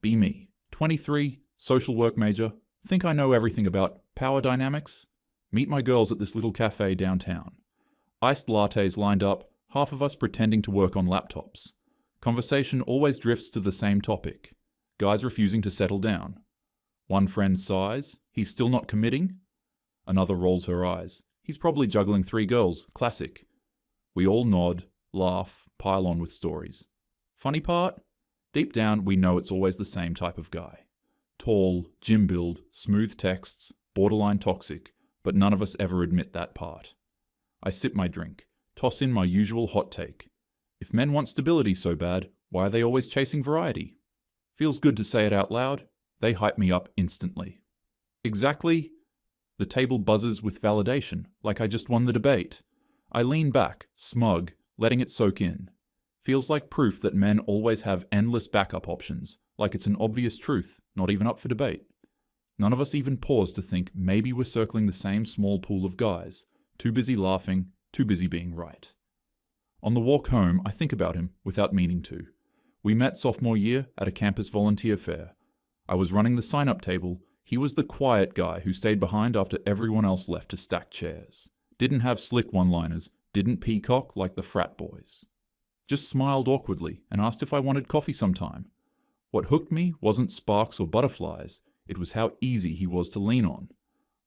Be me. 23, social work major, think I know everything about power dynamics? Meet my girls at this little cafe downtown. Iced lattes lined up, half of us pretending to work on laptops. Conversation always drifts to the same topic. Guys refusing to settle down. One friend sighs, he's still not committing. Another rolls her eyes. He's probably juggling 3 girls, classic. We all nod, laugh, pile on with stories. Funny part? Deep down, we know it's always the same type of guy. Tall, gym build, smooth texts, borderline toxic, but none of us ever admit that part. I sip my drink, toss in my usual hot take. If men want stability so bad, why are they always chasing variety? Feels good to say it out loud. They hype me up instantly. Exactly. The table buzzes with validation, like I just won the debate. I lean back, smug, letting it soak in. Feels like proof that men always have endless backup options, like it's an obvious truth, not even up for debate. None of us even pause to think maybe we're circling the same small pool of guys, too busy laughing, too busy being right. On the walk home, I think about him without meaning to. We met sophomore year at a campus volunteer fair. I was running the sign-up table. He was the quiet guy who stayed behind after everyone else left to stack chairs. Didn't have slick one-liners, didn't peacock like the frat boys. Just smiled awkwardly and asked if I wanted coffee sometime. What hooked me wasn't sparks or butterflies, it was how easy he was to lean on.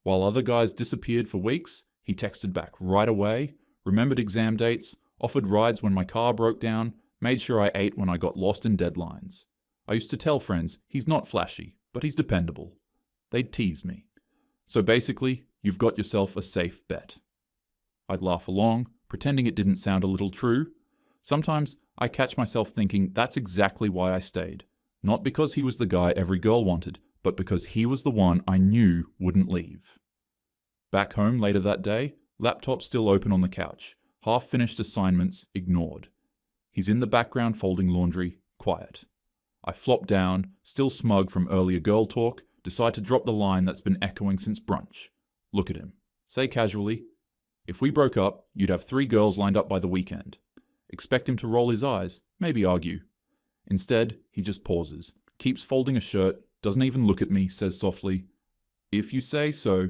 While other guys disappeared for weeks, he texted back right away, remembered exam dates, offered rides when my car broke down, made sure I ate when I got lost in deadlines. I used to tell friends, he's not flashy, but he's dependable. They'd tease me. So basically, you've got yourself a safe bet. I'd laugh along, pretending it didn't sound a little true. Sometimes I catch myself thinking that's exactly why I stayed. Not because he was the guy every girl wanted, but because he was the one I knew wouldn't leave. Back home later that day, laptop still open on the couch, half-finished assignments ignored. He's in the background folding laundry, quiet. I flop down, still smug from earlier girl talk, decide to drop the line that's been echoing since brunch. Look at him. Say casually, if we broke up, you'd have 3 girls lined up by the weekend. Expect him to roll his eyes, maybe argue. Instead, he just pauses, keeps folding a shirt, doesn't even look at me, says softly, "If you say so."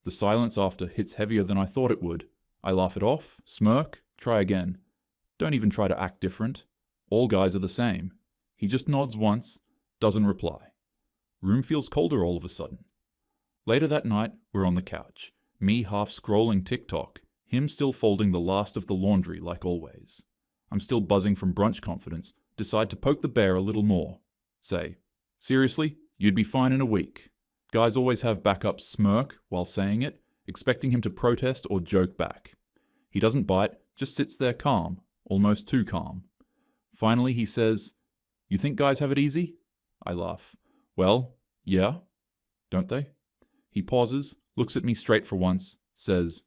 The silence after hits heavier than I thought it would. I laugh it off, smirk, try again. Don't even try to act different. All guys are the same. He just nods once, doesn't reply. Room feels colder all of a sudden. Later that night, we're on the couch. Me half scrolling TikTok, him still folding the last of the laundry like always. I'm still buzzing from brunch confidence, decide to poke the bear a little more. Say, seriously, you'd be fine in a week. Guys always have backup smirk while saying it, expecting him to protest or joke back. He doesn't bite, just sits there calm, almost too calm. Finally he says, "You think guys have it easy?" I laugh. "Well, yeah, don't they?" He pauses, looks at me straight for once, says,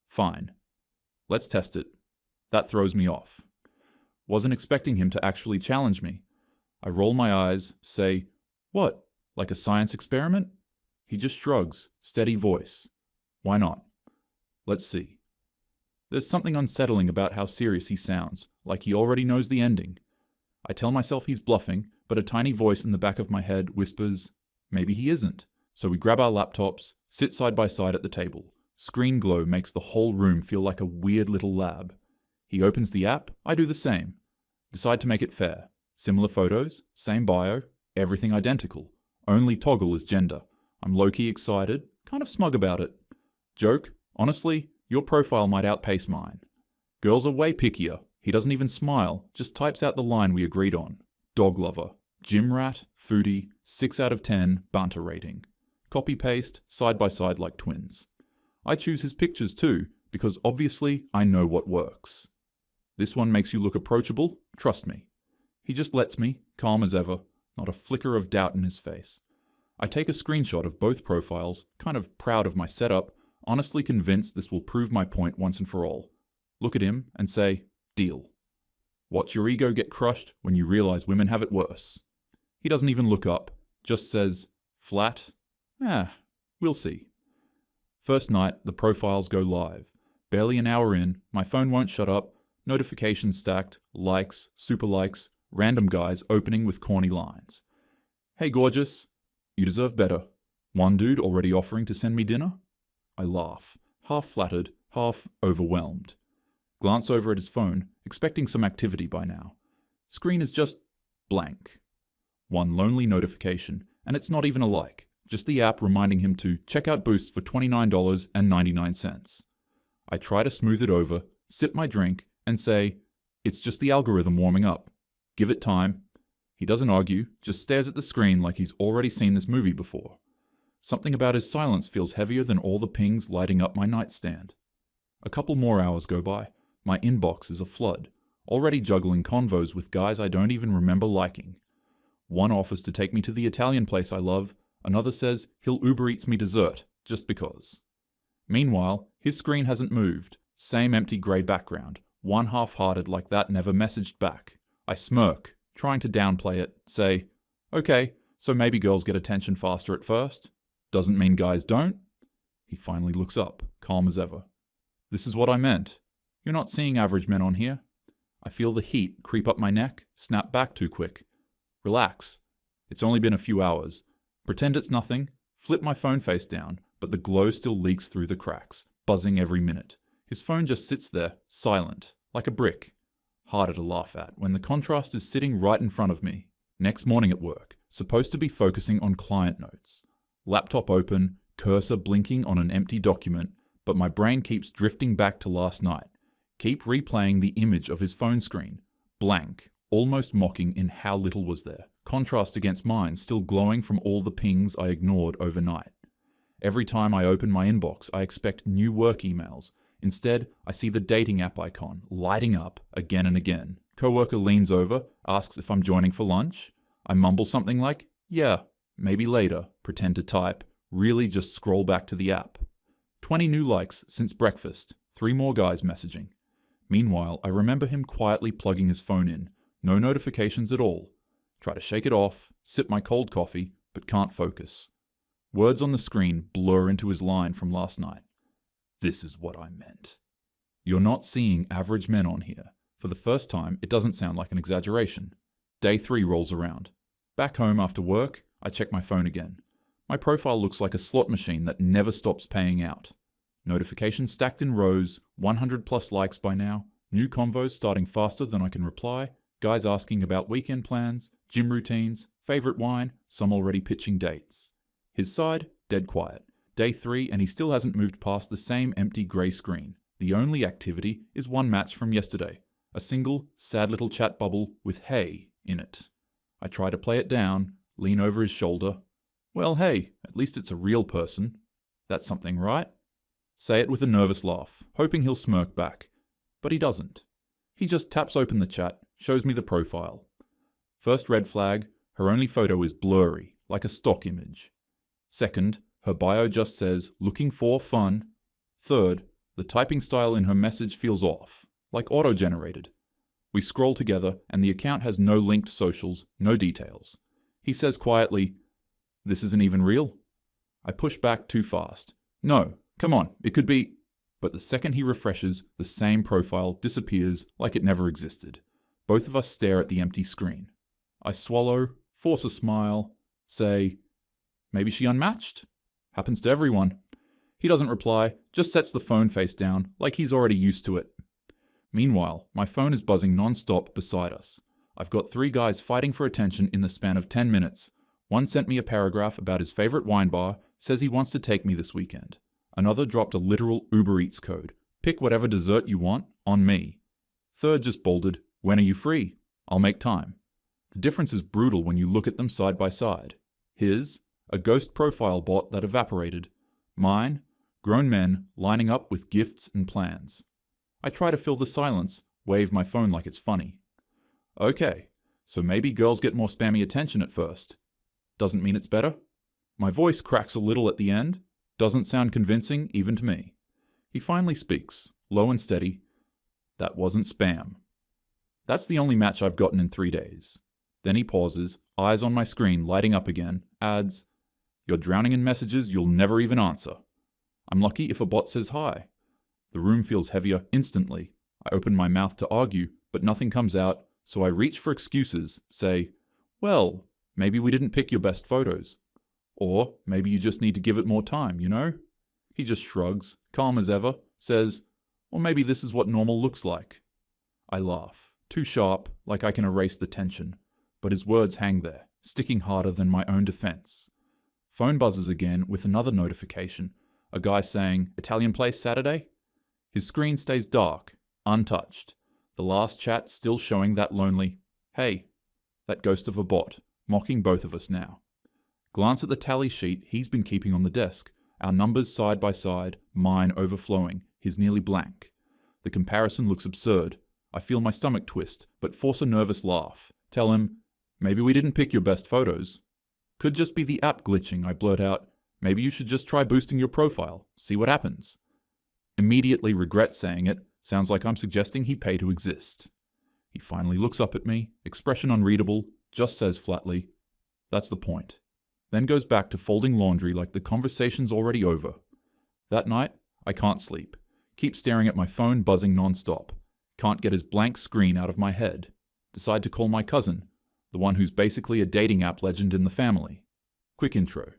"Fine. Let's test it." That throws me off. Wasn't expecting him to actually challenge me. I roll my eyes, say, "What, like a science experiment?" He just shrugs, steady voice. "Why not? Let's see." There's something unsettling about how serious he sounds, like he already knows the ending. I tell myself he's bluffing, but a tiny voice in the back of my head whispers, maybe he isn't. So we grab our laptops, sit side by side at the table. Screen glow makes the whole room feel like a weird little lab. He opens the app, I do the same. Decide to make it fair. Similar photos, same bio, everything identical. Only toggle is gender. I'm low-key excited, kind of smug about it. Joke, honestly, your profile might outpace mine. Girls are way pickier. He doesn't even smile, just types out the line we agreed on. Dog lover, gym rat, foodie, 6 out of 10, banter rating. Copy-paste, side by side like twins. I choose his pictures too, because obviously I know what works. This one makes you look approachable, trust me. He just lets me, calm as ever, not a flicker of doubt in his face. I take a screenshot of both profiles, kind of proud of my setup, honestly convinced this will prove my point once and for all. Look at him and say, deal. Watch your ego get crushed when you realize women have it worse. He doesn't even look up, just says, flat? We'll see. First night, the profiles go live. Barely an hour in, my phone won't shut up, notifications stacked, likes, super likes, random guys opening with corny lines. Hey gorgeous, you deserve better. One dude already offering to send me dinner? I laugh, half flattered, half overwhelmed. Glance over at his phone, expecting some activity by now. Screen is just blank. One lonely notification, and it's not even a like, just the app reminding him to check out Boost for $29.99. I try to smooth it over, sip my drink, and say, it's just the algorithm warming up. Give it time. He doesn't argue, just stares at the screen like he's already seen this movie before. Something about his silence feels heavier than all the pings lighting up my nightstand. A couple more hours go by. My inbox is a flood, already juggling convos with guys I don't even remember liking. One offers to take me to the Italian place I love, another says he'll Uber Eats me dessert, just because. Meanwhile, his screen hasn't moved, same empty grey background, one half-hearted like that never messaged back. I smirk, trying to downplay it, say, okay, so maybe girls get attention faster at first. Doesn't mean guys don't. He finally looks up, calm as ever. This is what I meant. You're not seeing average men on here. I feel the heat creep up my neck, snap back too quick. Relax. It's only been a few hours. Pretend it's nothing, flip my phone face down, but the glow still leaks through the cracks, buzzing every minute. His phone just sits there, silent, like a brick. Harder to laugh at when the contrast is sitting right in front of me. Next morning at work, supposed to be focusing on client notes. Laptop open, cursor blinking on an empty document, but my brain keeps drifting back to last night. Keep replaying the image of his phone screen. Blank, almost mocking in how little was there. Contrast against mine, still glowing from all the pings I ignored overnight. Every time I open my inbox, I expect new work emails. Instead, I see the dating app icon, lighting up again and again. Coworker leans over, asks if I'm joining for lunch. I mumble something like, yeah, maybe later, pretend to type, really just scroll back to the app. 20 new likes since breakfast, 3 more guys messaging. Meanwhile, I remember him quietly plugging his phone in, no notifications at all. Try to shake it off, sip my cold coffee, but can't focus. Words on the screen blur into his line from last night. This is what I meant. You're not seeing average men on here. For the first time, it doesn't sound like an exaggeration. Day 3 rolls around. Back home after work, I check my phone again. My profile looks like a slot machine that never stops paying out. Notifications stacked in rows, 100 plus likes by now, new convos starting faster than I can reply, guys asking about weekend plans, gym routines, favorite wine, some already pitching dates. His side, dead quiet. Day 3 and he still hasn't moved past the same empty grey screen. The only activity is one match from yesterday. A single, sad little chat bubble with hey in it. I try to play it down, lean over his shoulder. Well, hey, at least it's a real person. That's something, right? Say it with a nervous laugh, hoping he'll smirk back. But he doesn't. He just taps open the chat, shows me the profile. First red flag, her only photo is blurry, like a stock image. Second, her bio just says, looking for fun. Third, the typing style in her message feels off, like auto-generated. We scroll together, and the account has no linked socials, no details. He says quietly, this isn't even real? I push back too fast. No, come on, it could be... But the second he refreshes, the same profile disappears like it never existed. Both of us stare at the empty screen. I swallow, force a smile, say, maybe she unmatched? Happens to everyone. He doesn't reply, just sets the phone face down, like he's already used to it. Meanwhile, my phone is buzzing non-stop beside us. I've got 3 guys fighting for attention in the span of 10 minutes. One sent me a paragraph about his favorite wine bar, says he wants to take me this weekend. Another dropped a literal Uber Eats code. Pick whatever dessert you want, on me. Third just bolded, when are you free? I'll make time. The difference is brutal when you look at them side by side. His, a ghost profile bot that evaporated. Mine, grown men lining up with gifts and plans. I try to fill the silence, wave my phone like it's funny. Okay, so maybe girls get more spammy attention at first. Doesn't mean it's better. My voice cracks a little at the end. Doesn't sound convincing even to me. He finally speaks, low and steady. That wasn't spam. That's the only match I've gotten in 3 days. Then he pauses, eyes on my screen lighting up again, adds, you're drowning in messages you'll never even answer. I'm lucky if a bot says hi. The room feels heavier instantly. I open my mouth to argue, but nothing comes out, so I reach for excuses, say, well, maybe we didn't pick your best photos. Or maybe you just need to give it more time, you know? He just shrugs, calm as ever, says, or maybe this is what normal looks like. I laugh, too sharp, like I can erase the tension, but his words hang there, sticking harder than my own defense. Phone buzzes again with another notification, a guy saying, Italian place Saturday? His screen stays dark, untouched, the last chat still showing that lonely, hey, that ghost of a bot, mocking both of us now. Glance at the tally sheet he's been keeping on the desk, our numbers side by side, mine overflowing, his nearly blank. The comparison looks absurd. I feel my stomach twist, but force a nervous laugh. Tell him, maybe we didn't pick your best photos. Could just be the app glitching, I blurt out. Maybe you should just try boosting your profile, see what happens. Immediately regret saying it, sounds like I'm suggesting he pay to exist. He finally looks up at me, expression unreadable, just says flatly, that's the point. Then goes back to folding laundry like the conversation's already over. That night, I can't sleep. Keep staring at my phone buzzing non-stop. Can't get his blank screen out of my head. Decide to call my cousin, the one who's basically a dating app legend in the family. Quick intro.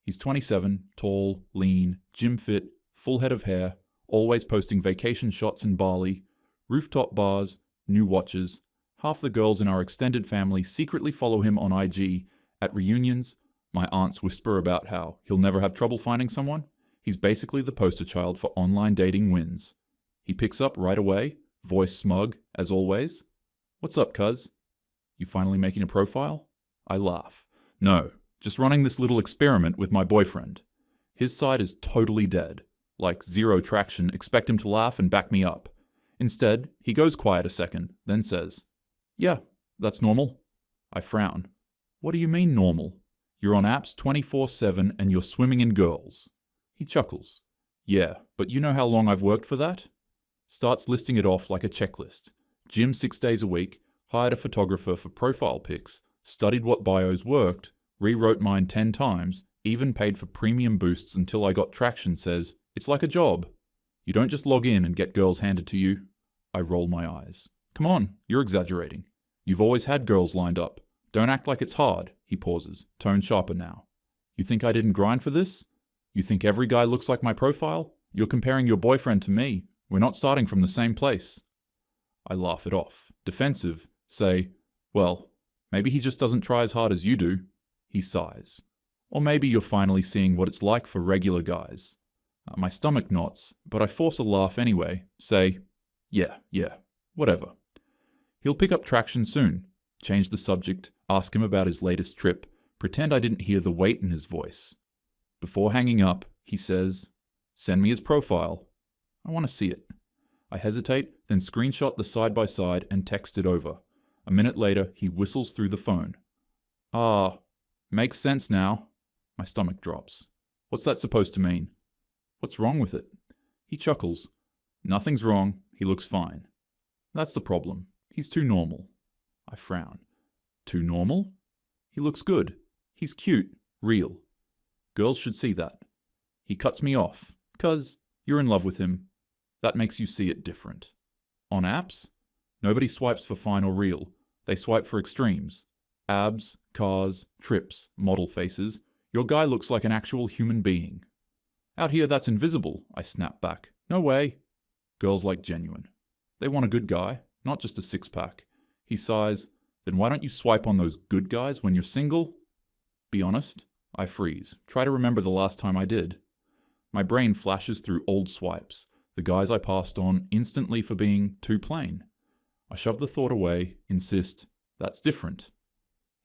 He's 27, tall, lean, gym fit, full head of hair, always posting vacation shots in Bali, rooftop bars, new watches. Half the girls in our extended family secretly follow him on IG. At reunions, my aunts whisper about how he'll never have trouble finding someone. He's basically the poster child for online dating wins. He picks up right away, voice smug, as always. What's up, cuz? You finally making a profile? I laugh. No, just running this little experiment with my boyfriend. His side is totally dead. Like zero traction, expect him to laugh and back me up. Instead, he goes quiet a second, then says, yeah, that's normal. I frown. What do you mean normal? You're on apps 24/7 and you're swimming in girls. He chuckles. Yeah, but you know how long I've worked for that? Starts listing it off like a checklist. Gym 6 days a week, hired a photographer for profile pics, studied what bios worked, rewrote mine 10 times, even paid for premium boosts until I got traction, says, it's like a job. You don't just log in and get girls handed to you. I roll my eyes. Come on, you're exaggerating. You've always had girls lined up. Don't act like it's hard. He pauses, tone sharper now. You think I didn't grind for this? You think every guy looks like my profile? You're comparing your boyfriend to me. We're not starting from the same place. I laugh it off, defensive, say, well, maybe he just doesn't try as hard as you do. He sighs. Or maybe you're finally seeing what it's like for regular guys. My stomach knots, but I force a laugh anyway, say, yeah, whatever. He'll pick up traction soon. Change the subject, ask him about his latest trip, pretend I didn't hear the weight in his voice. Before hanging up, he says, send me his profile. I want to see it. I hesitate, then screenshot the side-by-side and text it over. A minute later, he whistles through the phone. Ah, makes sense now. My stomach drops. What's that supposed to mean? What's wrong with it? He chuckles. Nothing's wrong. He looks fine. That's the problem. He's too normal. I frown. Too normal? He looks good. He's cute. Real. Girls should see that. He cuts me off. 'Cause you're in love with him. That makes you see it different. On apps? Nobody swipes for fine or real. They swipe for extremes. Abs, cars, trips, model faces. Your guy looks like an actual human being. Out here that's invisible, I snap back. No way. Girls like genuine. They want a good guy, not just a six-pack. He sighs. Then why don't you swipe on those good guys when you're single? Be honest. I freeze. Try to remember the last time I did. My brain flashes through old swipes, the guys I passed on instantly for being too plain. I shove the thought away, insist, that's different.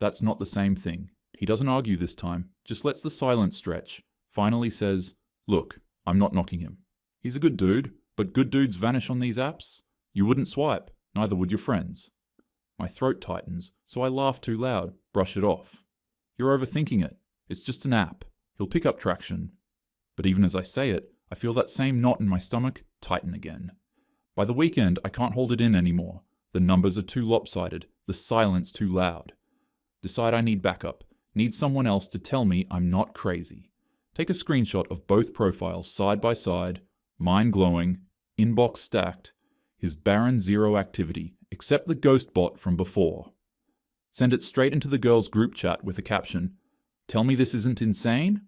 That's not the same thing. He doesn't argue this time, just lets the silence stretch, finally says, look, I'm not knocking him. He's a good dude, but good dudes vanish on these apps. You wouldn't swipe, neither would your friends. My throat tightens, so I laugh too loud, brush it off. You're overthinking it. It's just an app. He'll pick up traction. But even as I say it, I feel that same knot in my stomach tighten again. By the weekend, I can't hold it in anymore. The numbers are too lopsided, the silence too loud. Decide I need backup, need someone else to tell me I'm not crazy. Take a screenshot of both profiles side by side, mine glowing, inbox stacked, his barren zero activity, except the ghost bot from before. Send it straight into the girls' group chat with a caption, "Tell me this isn't insane?"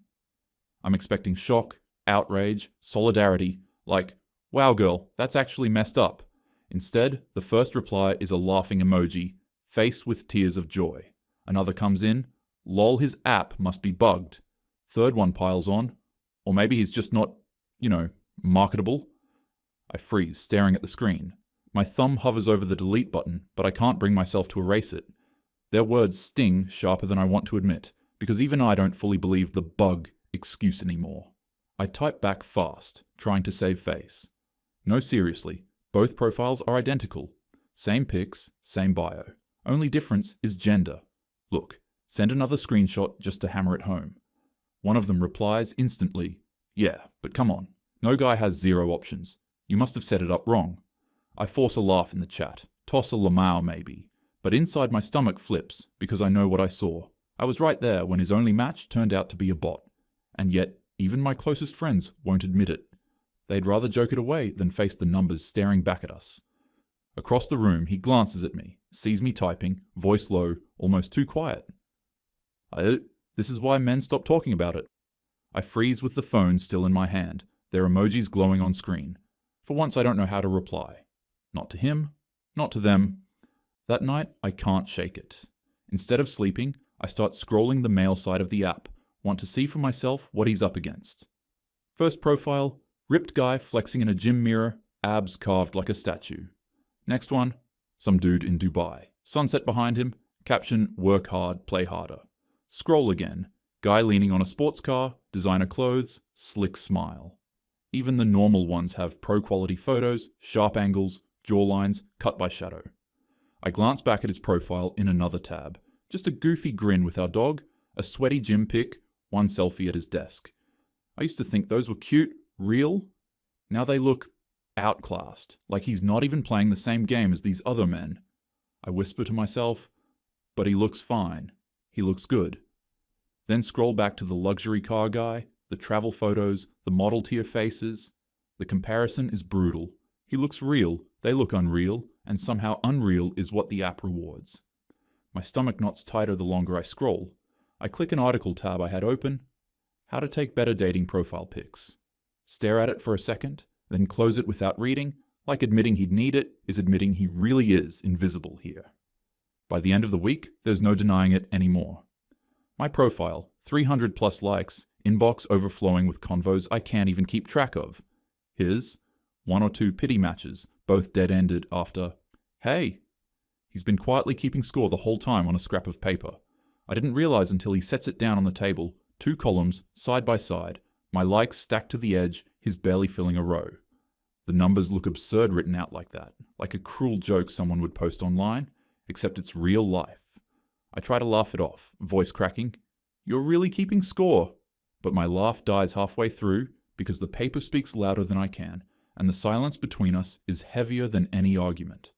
I'm expecting shock, outrage, solidarity, like, "Wow girl, that's actually messed up." Instead, the first reply is a laughing emoji, face with tears of joy. Another comes in, "Lol, his app must be bugged." Third one piles on, or maybe he's just not, marketable. I freeze, staring at the screen. My thumb hovers over the delete button, but I can't bring myself to erase it. Their words sting sharper than I want to admit, because even I don't fully believe the bug excuse anymore. I type back fast, trying to save face. No, seriously, both profiles are identical. Same pics, same bio. Only difference is gender. Look, send another screenshot just to hammer it home. One of them replies instantly, "Yeah, but come on. No guy has 0 options. You must have set it up wrong." I force a laugh in the chat, toss a lamau maybe, but inside my stomach flips because I know what I saw. I was right there when his only match turned out to be a bot. And yet, even my closest friends won't admit it. They'd rather joke it away than face the numbers staring back at us. Across the room, he glances at me, sees me typing, voice low, almost too quiet. This is why men stop talking about it. I freeze with the phone still in my hand, their emojis glowing on screen. For once I don't know how to reply. Not to him, not to them. That night, I can't shake it. Instead of sleeping, I start scrolling the male side of the app, want to see for myself what he's up against. First profile, ripped guy flexing in a gym mirror, abs carved like a statue. Next one, some dude in Dubai. Sunset behind him, caption, "Work hard, play harder." Scroll again, guy leaning on a sports car, designer clothes, slick smile. Even the normal ones have pro-quality photos, sharp angles, jawlines, cut by shadow. I glance back at his profile in another tab. Just a goofy grin with our dog, a sweaty gym pic, one selfie at his desk. I used to think those were cute, real. Now they look outclassed, like he's not even playing the same game as these other men. I whisper to myself, but he looks fine. He looks good. Then scroll back to the luxury car guy, the travel photos, the model tier faces. The comparison is brutal. He looks real, they look unreal, and somehow unreal is what the app rewards. My stomach knots tighter the longer I scroll. I click an article tab I had open. How to take better dating profile pics. Stare at it for a second, then close it without reading, like admitting he'd need it is admitting he really is invisible here. By the end of the week, there's no denying it anymore. My profile, 300 plus likes, inbox overflowing with convos I can't even keep track of. His, 1 or 2 pity matches, both dead-ended after, "Hey." He's been quietly keeping score the whole time on a scrap of paper. I didn't realize until he sets it down on the table, 2 columns, side by side, my likes stacked to the edge, his barely filling a row. The numbers look absurd written out like that, like a cruel joke someone would post online, except it's real life. I try to laugh it off, voice cracking, "You're really keeping score." But my laugh dies halfway through because the paper speaks louder than I can, and the silence between us is heavier than any argument.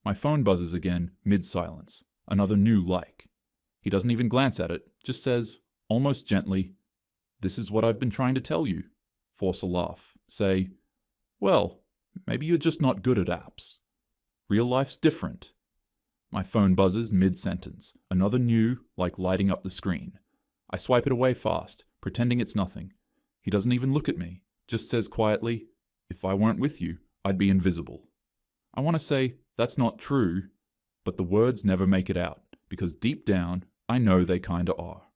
My phone buzzes again, mid-silence. Another new like. He doesn't even glance at it, just says, almost gently, "This is what I've been trying to tell you." Force a laugh. Say, "Well, maybe you're just not good at apps. Real life's different." My phone buzzes mid-sentence. Another new, like lighting up the screen. I swipe it away fast, pretending it's nothing. He doesn't even look at me, just says quietly, "If I weren't with you, I'd be invisible." I want to say, that's not true, but the words never make it out, because deep down, I know they kinda are.